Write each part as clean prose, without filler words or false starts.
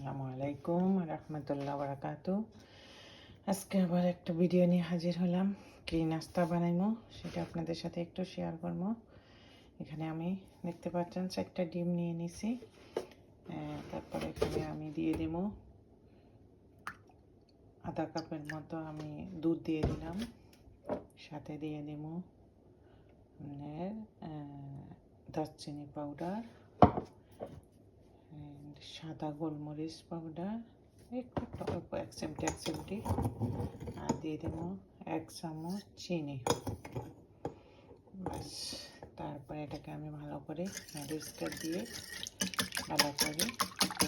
আসসালামু আলাইকুম রহমতুল্লাহ বারাকাতু। আজকে আবার একটা ভিডিও নিয়ে হাজির হলাম। কি নাস্তা বানাইমো সেটা আপনাদের সাথে একটু শেয়ার করবো। এখানে আমি দেখতে পাচ্ছেন 4টা ডিম নিয়ে নিছি। তারপরে এখানে আমি দিয়ে দিব আধা কাপের মতো আমি দুধ দিয়ে দিলাম। সাথে দিয়ে দিব দারচিনি পাউডার, সাদা গোলমরিচ পাউডার, একটু অল্প 1 চিমটি আর দিয়ে দেবো 1 চামচ চিনি। বাস, তারপরে এটাকে আমি ভালো করে ম্যাজিস্টার দিয়ে ভালো করে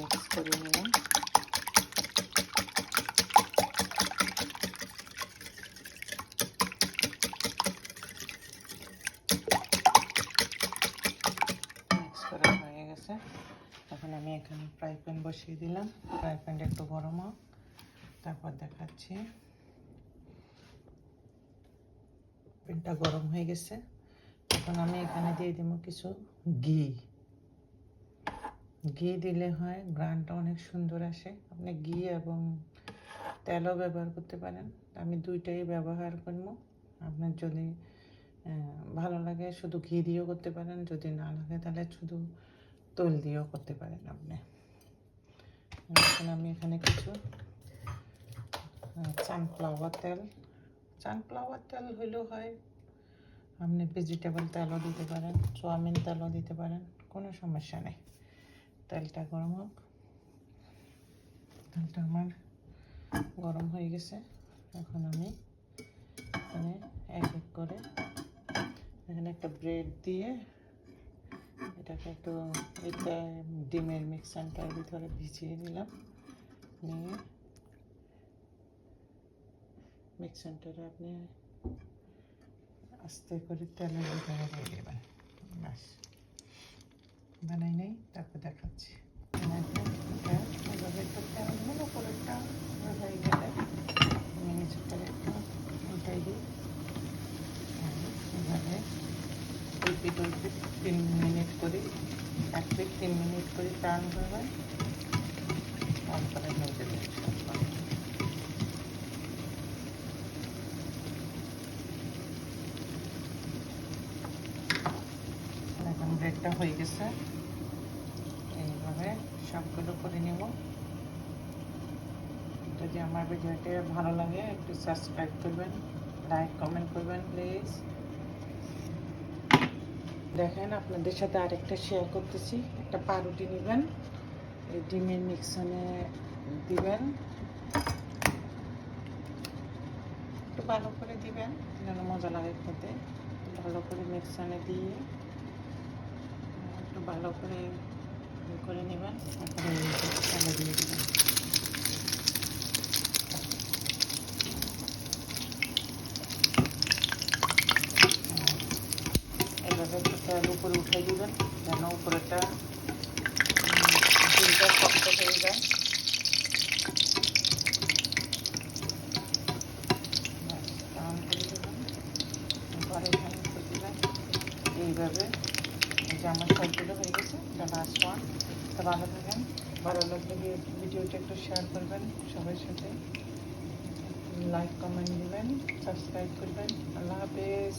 মিক্স করে নিলাম। মিক্স করা হয়ে গেছে। এখন আমি এখানে ফ্রাই প্যান বসিয়ে দিলাম। ফ্রাই প্যানটা একটু গরম হোক, তারপর দেখাচ্ছি। প্যানটা গরম হয়ে গেছে। এখন আমি এখানে দিয়ে দেবো কিছু ঘি। ঘি দিলে হয় গ্রানটা অনেক সুন্দর আসে। আপনি ঘি এবং তেলও ব্যবহার করতে পারেন। আমি দুইটাই ব্যবহার করব। আপনার যদি ভালো লাগে শুধু ঘি দিয়েও করতে পারেন, যদি না লাগে তাহলে শুধু তেল দিয়েও করতে পারেন আপনি। এখন আমি এখানে কিছু সানফ্লাওয়ার তেল হইলেও হয়, আপনি ভেজিটেবল তেলও দিতে পারেন, সোয়াবিন তেলও দিতে পারেন, কোনো সমস্যা নেই। তেলটা গরম হোক। তেলটা আমার গরম হয়ে গেছে। এখন আমি এখানে এক এক করে এখানে একটা ব্রেড দিয়ে এটাকে একটু ডিমের মিক্সারটার ভিতরে ভিজিয়ে দিলাম। নিয়ে মিক্সারটারে আপনি আস্তে করে তেলের ভিতরে দিয়ে দেবেন। ব্যাস, বানাই নেই, তারপর দেখাচ্ছি। এভাবে একটু তেলগুলো উপরেরটা হয়ে গেলে আমি নিচেরটা একটু উল্টাই দিই। এভাবে উল্পিট 3 মিনিট করে 1 থেকে 3 মিনিট করে টার্ন করবেন। তারপরে ভেজে দেবেন। এখন ব্রেডটা হয়ে গেছে। এইভাবে সবগুলো করে নেব। যদি আমার ভিডিওটি ভালো লাগে একটু সাবস্ক্রাইব করবেন, লাইক কমেন্ট করবেন প্লিজ। দেখেন, আপনাদের সাথে আরেকটা শেয়ার করতেছি। একটা পাউরুটি নেবেন, এই ডিমের মিক্সারে দিবেন, একটু ভালো করে দিবেন যেন মজা লাগে খেতে। ভালো করে মিক্সারে দিয়ে একটু ভালো করে করে নেবেন। তারপরে তেলে দিয়ে দেবেন। এভাবে একটু তেল উপরে উঠে দিবেন যেন উপরেটা ডিমটা শক্ত হয়ে যায়। পরে এখানে দিবেন এইভাবে। এই যে আমার সবগুলো হয়ে গেছে, এটা লাস্ট ওয়ান। তো ভালো থাকেন। ভালো লাগলে ভিডিওটা একটু শেয়ার করবেন সবার সাথে, লাইক কমেন্ট দিবেন, সাবস্ক্রাইব করবেন। আল্লাহ হাফেজ।